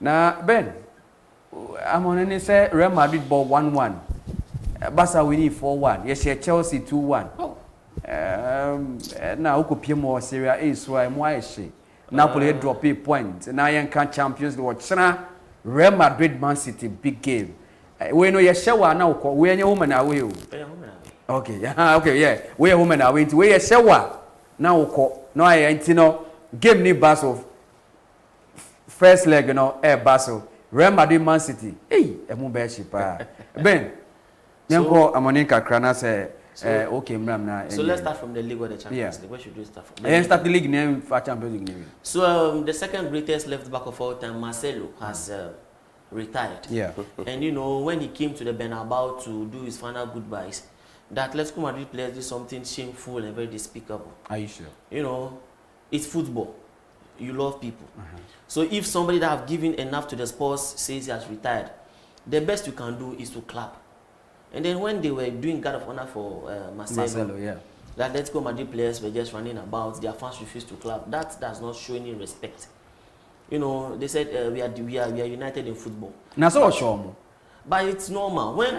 Now, Ben, I'm on any say Real Madrid ball 1-1. Barca winning 4-1. Yes, Chelsea 2-1. Oh. Now, who could more Serie A so I'm why she. Napoli drop a point. Now, you can Champions League. Real Madrid Man City big game. We know you shower now. We are your woman away. Okay, yeah, okay, yeah. We are woman away. We are shower now. No, I ain't no game ni Basel. First leg, you know, Basel. Real Madrid Man City. Hey, emu be shipa. Ben, yanko amonika krana say okay, mram so let's start from the league or the Champions League. Where should we start from? Let's start the league name for Champions League name. So the second greatest left back of all time, Marcelo, has retired. Yeah. And you know, when he came to the Bernabeu to do his final goodbyes, the Atletico Madrid players did something shameful and very despicable. Are you sure? You know, it's football. You love people. So if somebody that have given enough to the Spurs says he has retired, the best you can do is to clap. And then when they were doing guard of honor for Marcelo, yeah. the Atletico Madrid players were just running about. Their fans refused to clap. That does not show any respect. You know, they said we are united in football. Now so show. But it's normal. When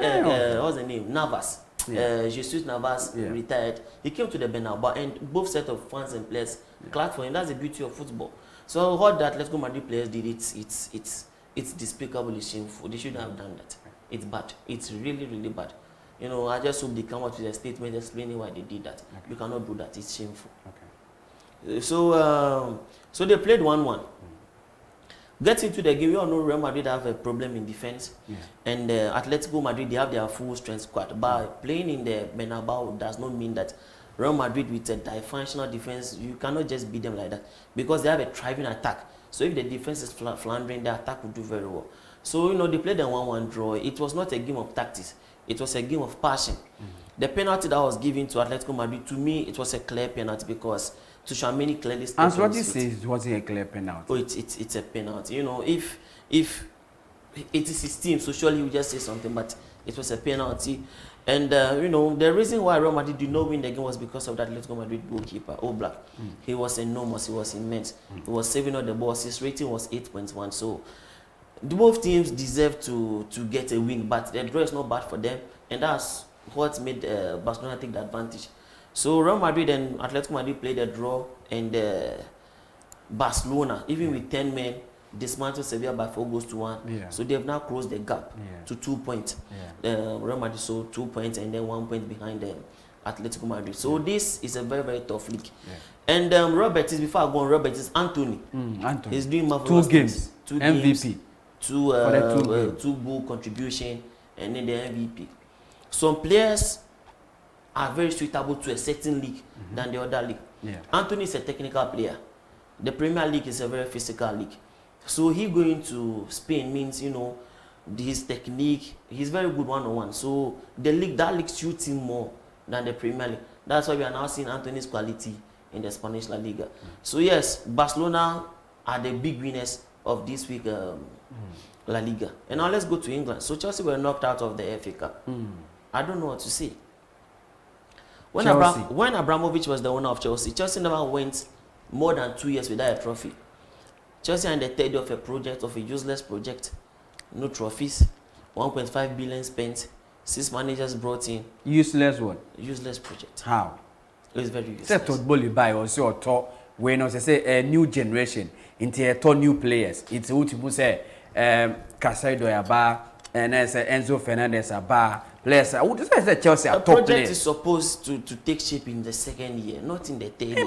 what's the name? Navas. Jesus Navas retired. He came to the Bernabeu and both set of fans and players clapped for him. That's the beauty of football. So what that Atletico Madrid players did, it's despicable, it's shameful. They shouldn't have done that. It's bad. It's really, really bad. You know, I just hope they come out with a statement explaining why they did that. You cannot do that. It's shameful. Okay. So they played 1-1. Get into the game, we all know Real Madrid have a problem in defense, and Atletico Madrid, they have their full strength squad. But playing in the Bernabeu does not mean that Real Madrid with a dysfunctional defense, you cannot just beat them like that, because they have a thriving attack. So if the defense is floundering, the attack will do very well. So, you know, they played a 1-1 draw. It was not a game of tactics. It was a game of passion. The penalty that was given to Atletico Madrid, to me, it was a clear penalty because Tchouaméni clearly stepped on his feet. And what you say was a clear penalty? Oh, it's a penalty. You know, if it is his team, so surely you just say something, but it was a penalty. And, you know, the reason why Real Madrid did not win the game was because of that Atletico Madrid goalkeeper, Oblak. He was enormous. He was immense. He was saving all the balls. His rating was 8.1. So both teams deserve to get a win, but the draw is not bad for them. And that's what made Barcelona take the advantage. So Real Madrid and Atletico Madrid played a draw, and Barcelona, even with 10 men, dismantled Sevilla by 4-1. So they have now closed the gap to 2 points. Real Madrid so 2 points and then 1 point behind them, Atletico Madrid. So this is a very, very tough league. And Roberts, before I go on, Roberts, Anthony. Anthony. He's doing marvelous 2 games. 2 MVP. Games, 2 goal contribution, and then the MVP. Some players are very suitable to a certain league than the other league. Anthony is a technical player. The Premier League is a very physical league. So he going to Spain means, you know, his technique, he's very good one-on-one. So the league, that league suits him more than the Premier League. That's why we are now seeing Anthony's quality in the Spanish La Liga. So yes, Barcelona are the big winners of this week La Liga. And now let's go to England. So Chelsea were knocked out of the FA Cup. I don't know what to say. When Abramovich was the owner of Chelsea, Chelsea never went more than 2 years without a trophy. Chelsea are in the third year of a project, of a useless project. No trophies, 1.5 billion spent, 6 managers brought in. Useless what? Useless project. How? It was very useless. Say football you buy or say when I say a new generation into a new players. It's what you say Casado Yaba and Enzo Fernandez Aba. Players, Chelsea a project is supposed to take shape in the second year, not in the third year.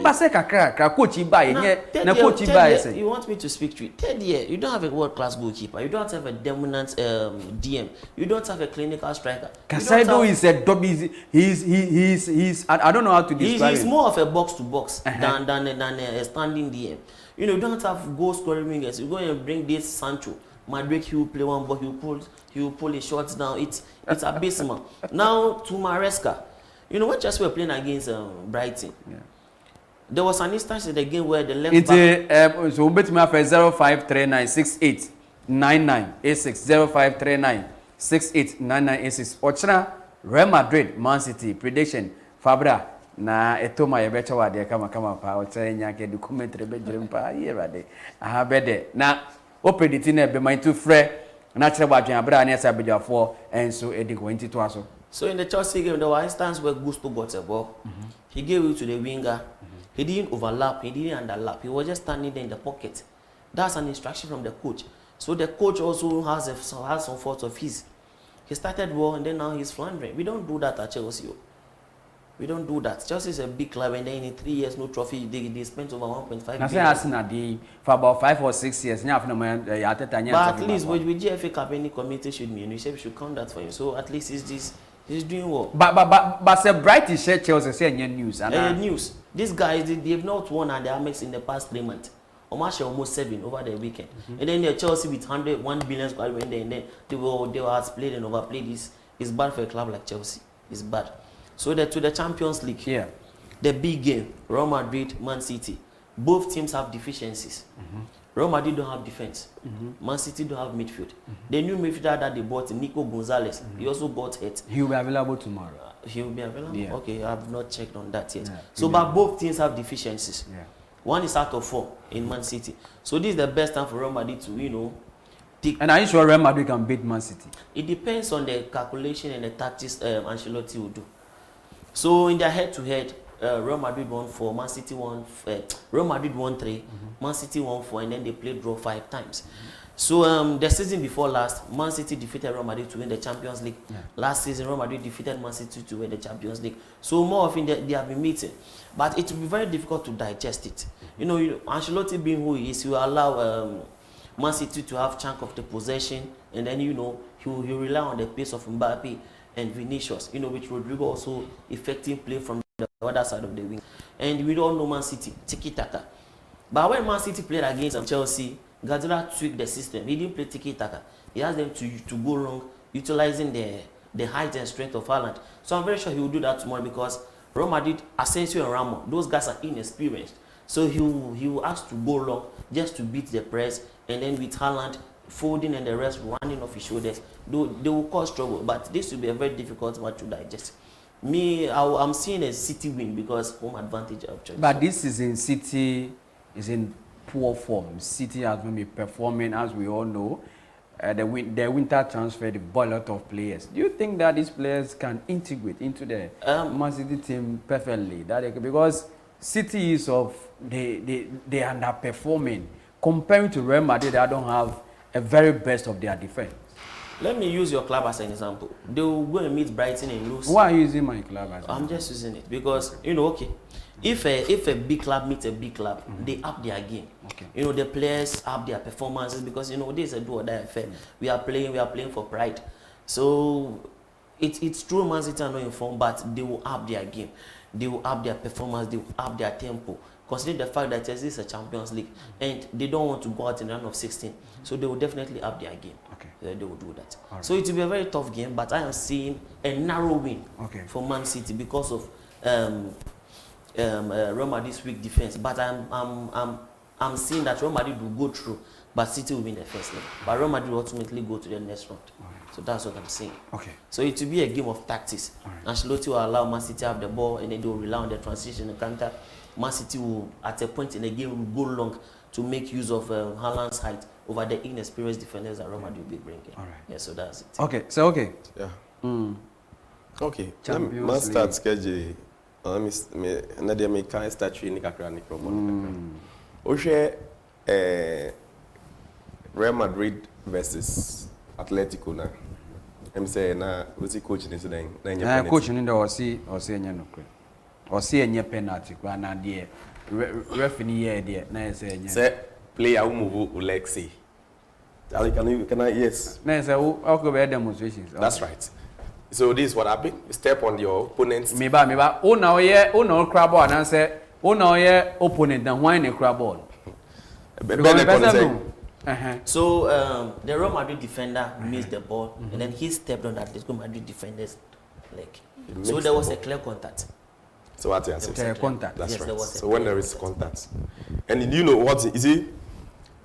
You want me to speak to you? Third year, you don't have a world-class goalkeeper. You don't have a dominant DM. You don't have a clinical striker. Casado is a double. He's. I don't know how to describe. He's more of a box-to-box than a standing DM. You know, you don't have goal-scoring wingers. You go and bring this Sancho. Madrid, he will play one ball, he will pull his shots down. It's abysmal. Now to Maresca. You know, when Chelsea were playing against Brighton, there was an instance in the game where the left back... so bet me for 0539689986 0539689986. Ochina, Real Madrid, Man City, prediction, Fabra. Na etoma yebecha wade kama pa ochanya ke documentary be jirempa yerade aha bede na o predicting e be man to frɛ na kyerɛ wadwen abra na esa bedwafo enso edi ko enti to aso. So in the Chelsea game, there were instances where Gusto got a ball. He gave it to the winger. He didn't overlap. He didn't underlap. He was just standing there in the pocket. That's an instruction from the coach. So the coach also has some faults of his. He started well and then now he's floundering. We don't do that at Chelsea. We don't do that. Chelsea is a big club and then in 3 years, no trophy, they spent over 1.5 billion. I say Arsenal for about 5 or 6 years. But at least with GFA Cup, any committee should mean. We should count that for him. So at least he's doing well. But say Brighton said Chelsea say news. News. These guys, they have not won at the Amex in the past 3 months. Omarsh almost 7 over the weekend. And then the Chelsea with 1 billion squad went there and then they were outplayed and overplayed. It's bad for a club like Chelsea. It's bad. So to the Champions League, the big game, Real Madrid, Man City. Both teams have deficiencies. Real Madrid don't have defense. Man City don't have midfield. The new midfielder that they bought, Nico Gonzalez, he also got hit. He will be available tomorrow. He will be available? Yeah. Okay, I have not checked on that yet. Yeah. So, but both teams have deficiencies. Yeah. One is out of 4 in Man City. So this is the best time for Real Madrid to, take. And are you sure Real Madrid can beat Man City? It depends on the calculation and the tactics Ancelotti will do. So in their head-to-head, Real Madrid won 4, Man City won. Real Madrid won 3, Man City won 4, and then they played draw 5 times. So the season before last, Man City defeated Real Madrid to win the Champions League. Yeah. Last season, Real Madrid defeated Man City to win the Champions League. So more often they have been meeting, but it will be very difficult to digest it. Ancelotti being who he is, he will allow Man City to have chunk of the possession, and then he will rely on the pace of Mbappe and Vinicius, with Rodrigo also effecting play from the other side of the wing. And we don't know Man City, tiki-taka. But when Man City played against Chelsea, Guardiola tweaked the system. He didn't play tiki-taka. He asked them to go long, utilizing the height and strength of Haaland. So I'm very sure he will do that tomorrow because Real Madrid, Asensio and Ramos, those guys are inexperienced. So he will ask to go long just to beat the press, and then with Haaland, Foden and the rest running off his shoulders, they will cause trouble. But this will be a very difficult match to digest. I'm seeing a City win because home advantage of Chelsea. But this season, City is in poor form. City has been performing, as we all know. The winter transfer, they bought a lot of players. Do you think that these players can integrate into the Man City team perfectly? Because City is they underperforming comparing to Real Madrid. They don't have a very best of their defense. Let me use your club as an example. They will go and meet Brighton and lose. Why are you using my club as an example? I'm just using it because, okay. If a big club meets a big club, they up their game. Okay. The players up their performances because, this is a do or die affair. We are playing for pride. So, it's true Man City are not informed, but they will up their game. They will up their performance. They will up their tempo. Considering the fact that this is a Champions League and they don't want to go out in the round of 16, so they will definitely up their game. Okay. They will do that. Right. So it will be a very tough game, but I am seeing a narrow win for Man City because of Real Madrid's weak defense. But I'm seeing that Real Madrid will go through, but City will win the first leg. But Real Madrid will ultimately go to the next round. Right. So that's what I'm saying. Okay. So it will be a game of tactics. Right. Ancelotti will allow Man City to have the ball, and then they will rely on the transition and counter. Man City will, at a point in the game, will go long to make use of Haaland's height over the inexperienced defenders that Real Madrid will be bringing. All right. Yeah, so that's it. Okay. So okay. Yeah. Okay. Man start schedule. Nadia me can start training kakra ni problem. Ohwe Real Madrid versus Atletico na. Em say na we coach ni say na nya coach ni da o see nya no kre. O see nya penalty kwa na de referee here there na say nya. Say player who move Alexi. Can I yes. Na say o go be demonstrations. That's right. So this is what happened. You step on your opponent's. Meba. O na o crab ball and say o na opponent and why na crab ball. So the Real Madrid defender missed the ball and then he stepped on that Real Madrid defender's leg. So there was a clear contact. So what you say? Clear contact. That's right. So when there is contact, and you know what is it?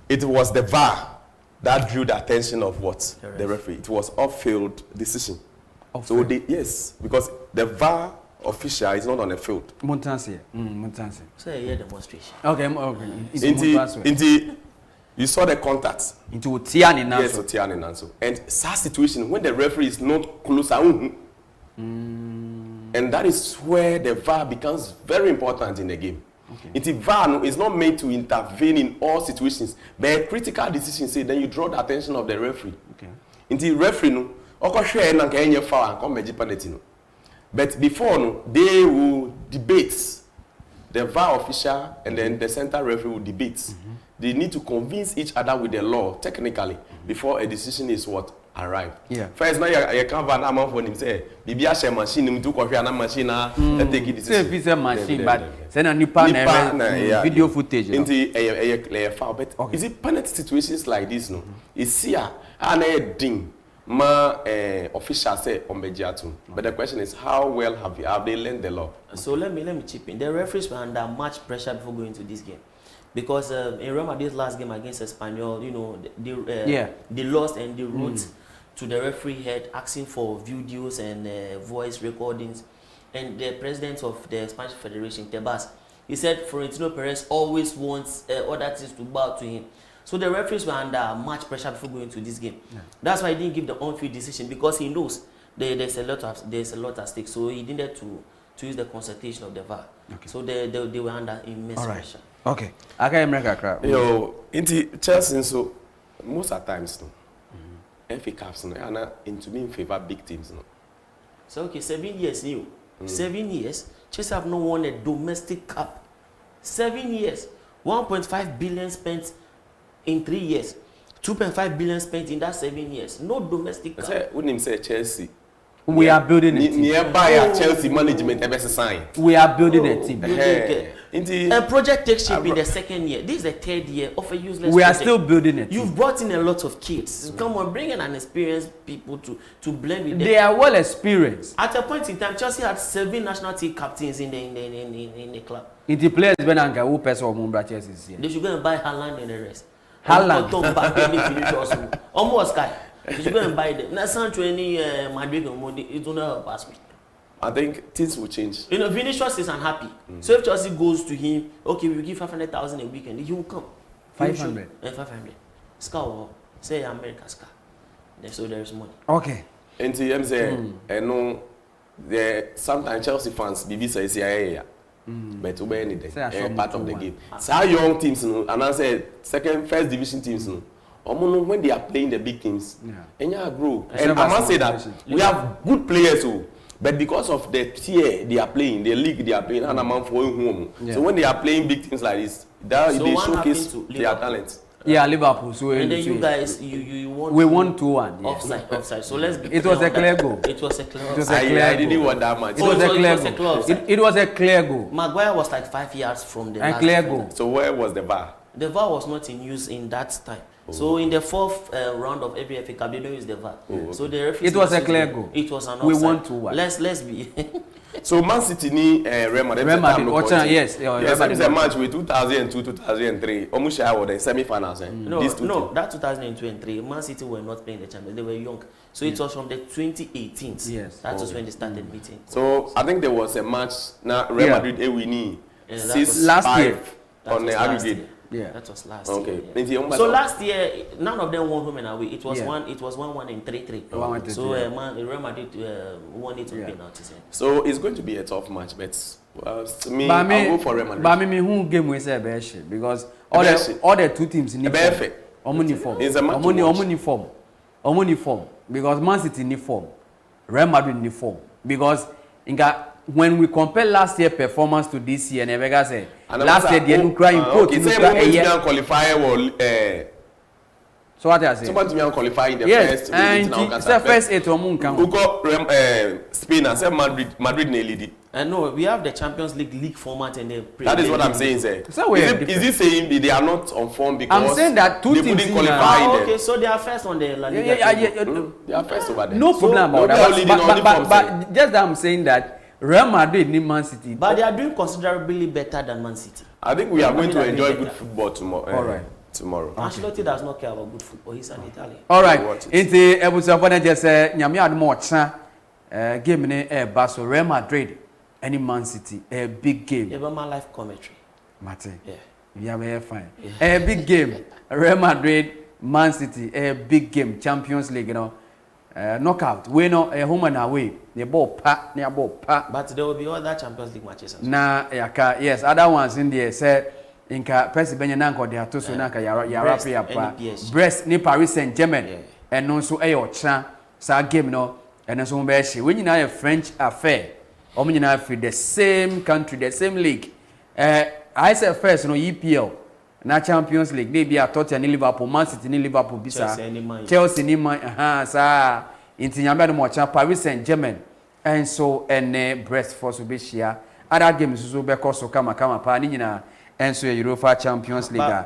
It was the VAR that drew the attention of what the referee. It was off-field decision. So yes, because the VAR official is not on the field. Montansi. So a demonstration. Okay. You saw the contact. Into Tiani now. Yes, Tiani Nanso. And such situation when the referee is not closer. And that is where the VAR becomes very important in the game. Okay. VAR is not made to intervene in all situations, but a critical decision say then you draw the attention of the referee. Okay. Referee no, but before no, they will debate. The VAR official and then the center referee will debate. They need to convince each other with the law technically before a decision is what arrive. Yeah. First now you can't ban amount for him say bibi a machine him to coffee and machine na take it decision. Say it's a machine but send a nipa video footage. Into a foul but is it penalty situations like this no? Is here and a ding ma official say on Bejiatu. But the question is how well have they learned the law? So let me chip in. The referees were under much pressure before going to this game. Because in Real Madrid's last game against Espanyol, you know, they lost and they wrote to the referee head asking for videos and voice recordings. And the president of the Spanish Federation, Tebas, he said Florentino Perez always wants other teams to bow to him. So the referees were under much pressure before going to this game. Yeah. That's why he didn't give the on-field decision because he knows there's a lot at stake. So he needed to use the consultation of the VAR. Okay. So they were under immense pressure. Okay. Okay, America. Yo, into Chelsea, so most of the times, no. FA Cups, no, and into me in favor big teams, no. So okay, 7 years new. 7 years, Chelsea have not won a domestic cup. 7 years, 1.5 billion spent in 3 years, 2.5 billion spent in that 7 years. No domestic cup. Wouldn't him say Chelsea? We are building a team. Nearby Chelsea management ever sign. We are building a team. A project takes shape in the 2nd year. This is the 3rd year of a useless We are project. still building it. You've brought in a lot of kids. Come on, bring in an experienced people to blend with them. They are well experienced. At a point in time, Chelsea had 7 national team captains in the club. In the players when Anka who person or Mumbra Chelsea is here. They should go and buy Haaland and the rest. Haaland. Almost Sky. You should go and buy them. Now, Sancho any Madrid or Modi, it will not pass me. I think things will change. You know, Vinicius is unhappy. So if Chelsea goes to him, okay, we will give 500,000 a weekend, he will come. 500. 500. Scar will say America Scar. So there is money. Okay. And no, sometimes Chelsea fans, BBC say, but to be anything, part of the game. So young teams, and I say first division teams, when they are playing the big teams, and you grow. And I must say that we have good players, but because of the tier they are playing, the league they are playing, and I'm for home. So when they are playing big teams like this, they showcase their talent. Yeah, Liverpool. So and then you guys, you won. We won 2-1. Yeah. Offside. So let's be. It was a clear goal. It was a clear goal. I didn't want that much. It was a clear goal. It was a clear goal. Maguire was like 5 yards from the last clear goal. So where was the VAR? The VAR was not in use in that time. So in the 4th round of every FA Cup, they don't use the VAR. So the referee. It was a clear goal. It was an offside. We won 2-1. Let's be. So Man City ni Real Madrid. Yes. Yes, it's a match with 2002, 2003. Almost were the semi-finals. No, that 2002 and 3, Man City were not playing the Champions. They were young. So it was from the 2018s. Yes. That was when they started meeting. So I think there was a match now Real Madrid winning 6-5 on the aggregate. Yeah, that was last year. Yeah. So last year, none of them won home and away. It was 1-1 and 3-3. So Real Madrid won it on penalties. So it's going to be a tough match, but I'll go for Real Madrid. But who game we say because all the two teams need form. It's a match. Uniform because Man City need form, Real Madrid need form because when we compare last year performance to this year, Nevega say last year they didn't cry in quote. So what I say? Someone to me qualify in the first. And the first 8 or more who got Spain and said Madrid nearly. No, we have the Champions League format and the. That is what I'm saying, sir. So is he saying they are not on form because I'm saying that two teams couldn't qualify? Okay, so they are first on the La Liga. They are first over there. No problem about that. But just that I'm saying that Real Madrid need Man City. But they are doing considerably better than Man City. I think we are going to enjoy good football tomorrow. All right. Tomorrow. Ancelotti does not care about good football. He's an Italian. All right. Into Ebusafone just say nyame admo ocha game ne Barca Real Madrid any Man City a big game. Ever my life commentary. Martin. Yeah. Yeah, very fine. A big game. Real Madrid, Man City, a big game. Champions League, you know. Knockout. We know a home and away. The ball pat, near ball pat. But there will be other Champions League matches. Na yaka yes, other ones in there said inka Percy Benyananko de atoso naka yara pa. Brest ni Paris Saint-Germain. And no so e ocha sa game no and so be she. We nyina a French affair. Omo nyina free the same country, the same league. I said first no EPL. Na Champions League they be a Tottenham ni Liverpool, Man City ni Liverpool bisa. Chelsea ni man sa inti nyamba no mo cha Paris Saint-Germain. And so Brest for Subishia. Other games so be so kama pa ni nyina and so Europa Champions League.